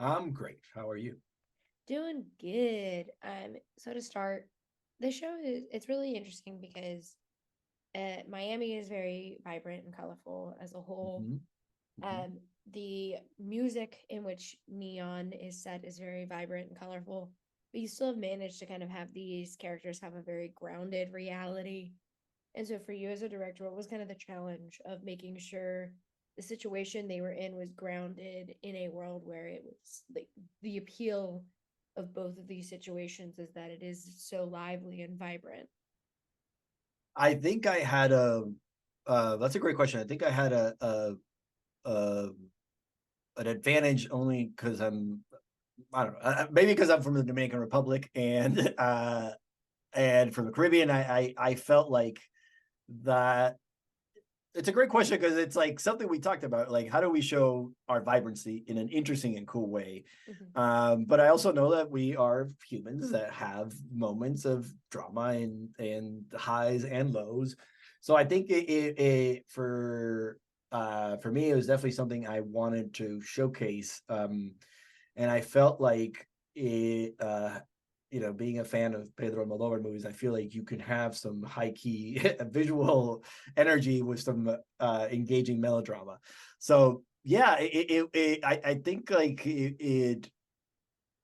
I'm great. How are you? Doing good. So to start, the show it's really interesting because Miami is very vibrant and colorful as a whole. Hmm. Hmm. The music in which Neon is set is very vibrant and colorful, but you still have managed to kind of have these characters have a very grounded reality. And so for you as a director, what was kind of the challenge of making sure the situation they were in was grounded in a world where it was like the appeal of both of these situations is that it is so lively and vibrant. I think I had that's a great question. I think I had a an advantage only because I don't know, maybe because I'm from the Dominican Republic and from the Caribbean. I felt like that it's a great question because it's like something we talked about, like how do we show our vibrancy in an interesting and cool way. Mhm. But I also know that we are humans that have moments of drama and highs and lows. So I think for me it was definitely something I wanted to showcase. And I felt like it being a fan of Pedro Almodovar movies, I feel like you can have some high key visual energy with some engaging melodrama. So yeah, I think like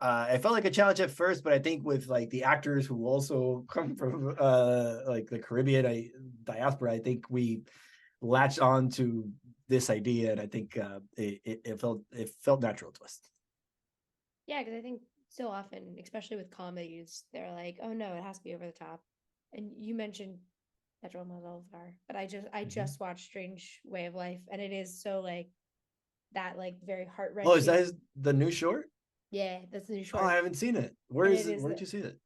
I felt like a challenge at first, but I think with like the actors who also come from like the Caribbean diaspora, I think we latched on to this idea, and I think it felt natural to us. Yeah, because I think so often, especially with comedies, they're like, "Oh no, it has to be over the top." And you mentioned Pedro Almodovar, but I Mhm. just watched Strange Way of Life, and it is so like that, like very heart Oh, is that wrenching. the new short? Yeah, that's the new Oh, I short, haven't seen it. Where and is it it? is Where did you see it?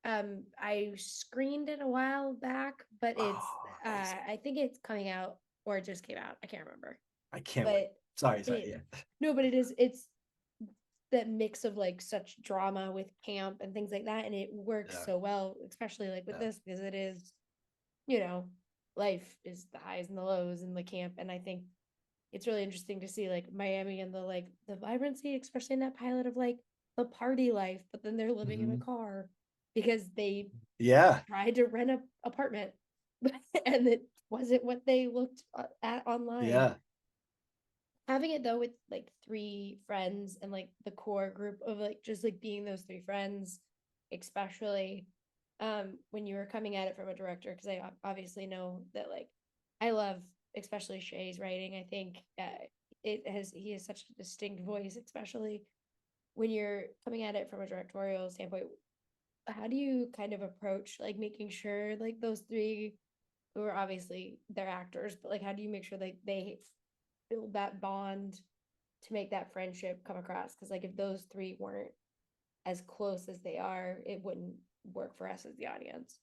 I screened it a while back, but it's Oh, amazing. I think it's coming out or it just came out. I can't remember. I can't wait. But Sorry. it Yeah. no, but it's that mix of like such drama with camp and things like that, and it works Yeah. so well, especially like with Yeah. this because it is, you know, life is the highs and the lows and the camp, and I think it's really interesting to see like Miami and the like the vibrancy, especially in that pilot of like the party life, but then they're living in a Hmm. car because they Yeah. tried to rent an apartment and it wasn't what they looked at online. Yeah. Having it though with like three friends and like the core group of like just like being those three friends, especially when you were coming at it from a director, because I obviously know that like I love especially Shay's writing. I think he has such a distinct voice, especially when you're coming at it from a directorial standpoint. How do you kind of approach like making sure like those three who are obviously they're actors, but like how do you make sure like they build that bond to make that friendship come across? Because like if those three weren't as close as they are, it wouldn't work for us as the audience.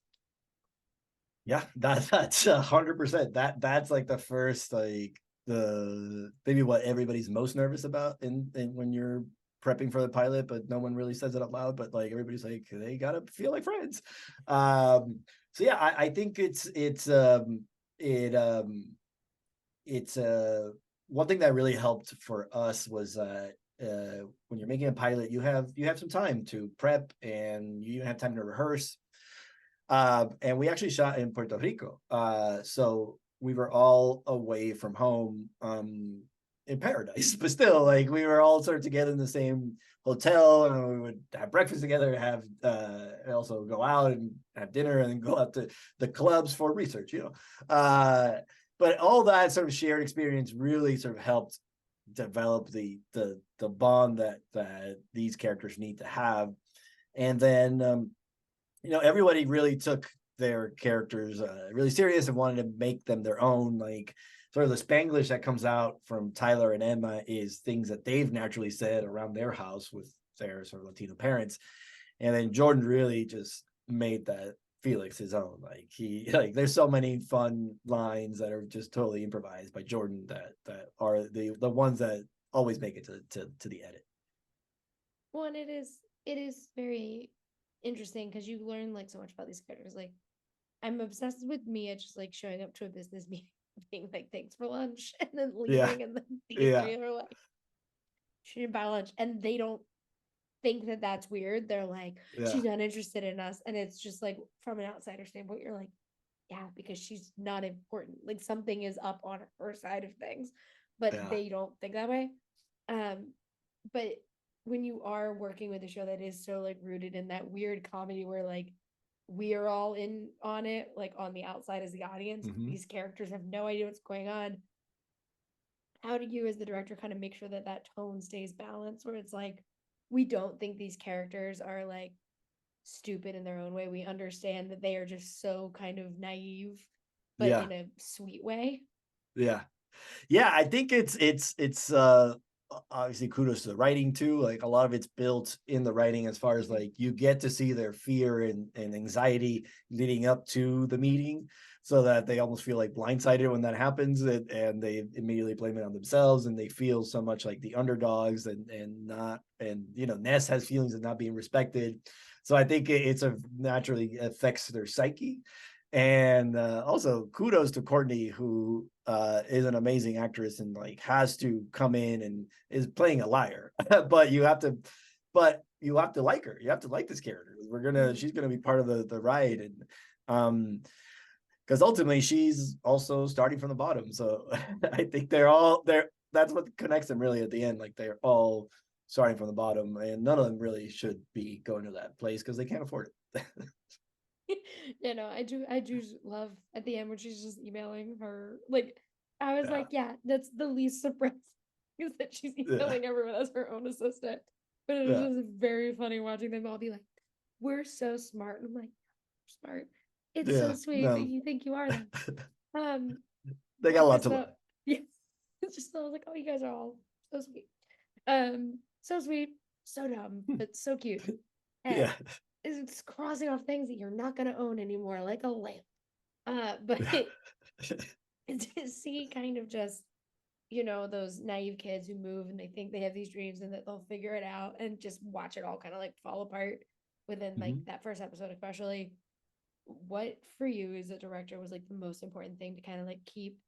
Yeah. That's 100%. That's like the first like the maybe what everybody's most nervous about in when you're prepping for the pilot, but no one really says it out loud. But like everybody's like they gotta feel like friends. Um. So yeah, I think it it's one thing that really helped for us was when you're making a pilot, you have some time to prep and you have time to rehearse. And we actually shot in Puerto Rico, so we were all away from home in paradise, but still, like we were all sort of together in the same hotel, and we would have breakfast together, have also go out and have dinner, and then go out to the clubs for research, but all that sort of shared experience really sort of helped develop the bond that these characters need to have. And then everybody really took their characters really serious and wanted to make them their own. Like sort of the Spanglish that comes out from Tyler and Emma is things that they've naturally said around their house with their sort of Latino parents. And then Jordan really just made that Felix his own. Like he like there's so many fun lines that are just totally improvised by Jordan that are the ones that always make it to the edit. Well, and it is very interesting because you learn like so much about these characters. Like I'm obsessed with Mia just like showing up to a business meeting, being like, "Thanks for lunch," and then Yeah. leaving, and then these Yeah. three are like, she didn't buy lunch, and they don't think that that's weird. They're like, Yeah. she's not interested in us, and it's just like from an outsider standpoint, you're like, yeah, because she's not important. Like something is up on her side of things, but Yeah. they don't think that way. Um, but when you are working with a show that is so like rooted in that weird comedy where like we are all in on it, like on the outside as the audience, Hmm. these characters have no idea what's going on. How do you, as the director, kind of make sure that that tone stays balanced where it's like, we don't think these characters are like stupid in their own way. We understand that they are just so kind of naive, but Yeah. in a sweet way. Yeah. Yeah, I think it's obviously kudos to the writing too. Like a lot of it's built in the writing as far as Mhm. like you get to see their fear and anxiety leading up to the meeting so that they almost feel like blindsided when that happens and they immediately blame it on themselves and they feel so much like the underdogs and not and Ness has feelings of not being respected. So I think it's a naturally affects their psyche. And also kudos to Courtney, who is an amazing actress and like has to come in and is playing a liar. but you have to like her. You have to like this character. Mhm. She's gonna be part of the ride. And because ultimately she's also starting from the bottom. So I think they're that's what connects them really at the end. Like they're all starting from the bottom and none of them really should be going to that place because they can't afford it. Yeah, no, I do love at the end when she's just emailing her. Like, I was Yeah. like, yeah, that's the least surprising is that she's Yeah. emailing everyone as her own assistant. But it was Yeah. just very funny watching them all be like, we're so smart. And I'm like, smart. It's so Yeah. sweet that No. you think you are them. Um, They got a lot to so learn. yeah, it's just I was like, oh, you guys are all so sweet. So sweet, so dumb, but so cute. And Yeah. it's crossing off things that you're not gonna own anymore, like a lamp. But Yeah. to see kind of just those naive kids who move and they think they have these dreams and that they'll figure it out and just watch it all kind of like fall apart within like Mhm. that first episode, especially. What for you as a director was like the most important thing to kind of like keep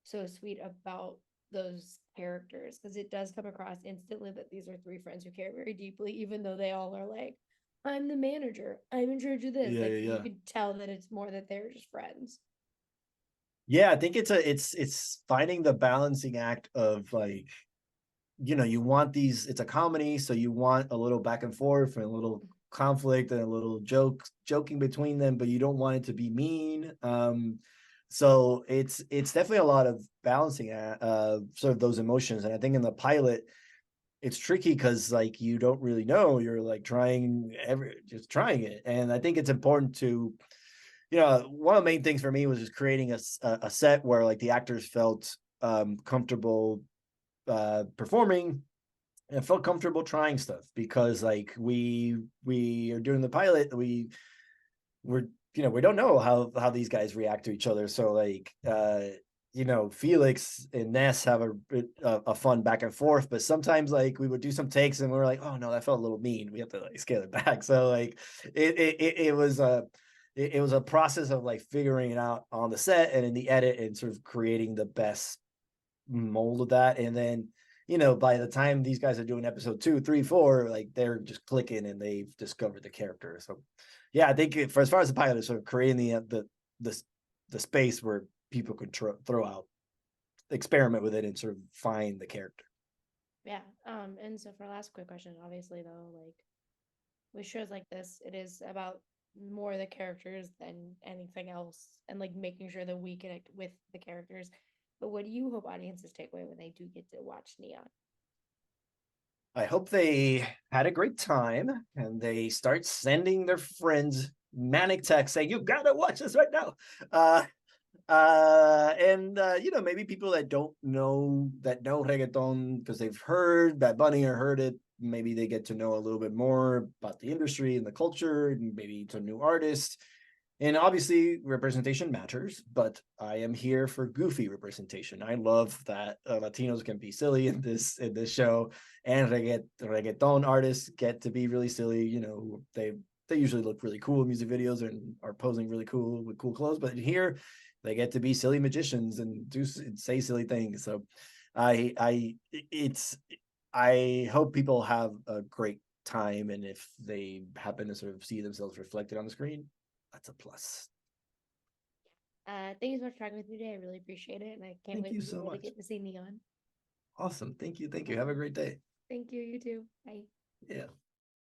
so sweet about those characters? Because it does come across instantly that these are three friends who care very deeply, even though they all are like, I'm the manager, I'm in charge of this. Yeah, Like yeah, you yeah. could tell that it's more that they're just friends. Yeah, I think it's finding the balancing act of like, you want it's a comedy, so you want a little back and forth and a little conflict and a little joking between them, but you don't want it to be mean. So it's definitely a lot of balancing sort of those emotions. And I think in the pilot, it's tricky because like you don't really know. You're like just trying it. And I think it's important to one of the main things for me was just creating a set where like the actors felt comfortable performing and felt comfortable trying stuff because like we are doing the pilot we're we don't know how these guys react to each other, so like Felix and Ness have a fun back and forth, but sometimes like we would do some takes and we were like, oh no, that felt a little mean, we have to like scale it back. So like it was it was a process of like figuring it out on the set and in the edit and sort of creating the best mold of that. And then by the time these guys are doing episode 2, 3, 4, like they're just clicking and they've discovered the character. So yeah, I think for as far as the pilot is sort of creating the the space where people could throw out, experiment with it and sort of find the character. Yeah. And so for our last quick question, obviously though, like with shows like this, it is about more the characters than anything else and like making sure that we connect with the characters. But what do you hope audiences take away when they do get to watch Neon? I hope they had a great time and they start sending their friends manic texts saying, you gotta watch this right now. And maybe people that don't know reggaeton because they've heard Bad Bunny or heard it, maybe they get to know a little bit more about the industry and the culture and maybe some new artists. And obviously representation matters, but I am here for goofy representation. I love that Latinos can be silly in this show, and reggaeton artists get to be really silly. They usually look really cool in music videos and are posing really cool with cool clothes, but here they get to be silly magicians and say silly things. So I it's I hope people have a great time, and if they happen to sort of see themselves reflected on the screen, that's a plus. Thank you so much for talking with me today. I really appreciate it, and I can't Thank wait you to be so able to much. get to see Neon. Awesome. Thank you. Thank you. Have a Awesome. great day. Thank you. You too. Bye. Yeah.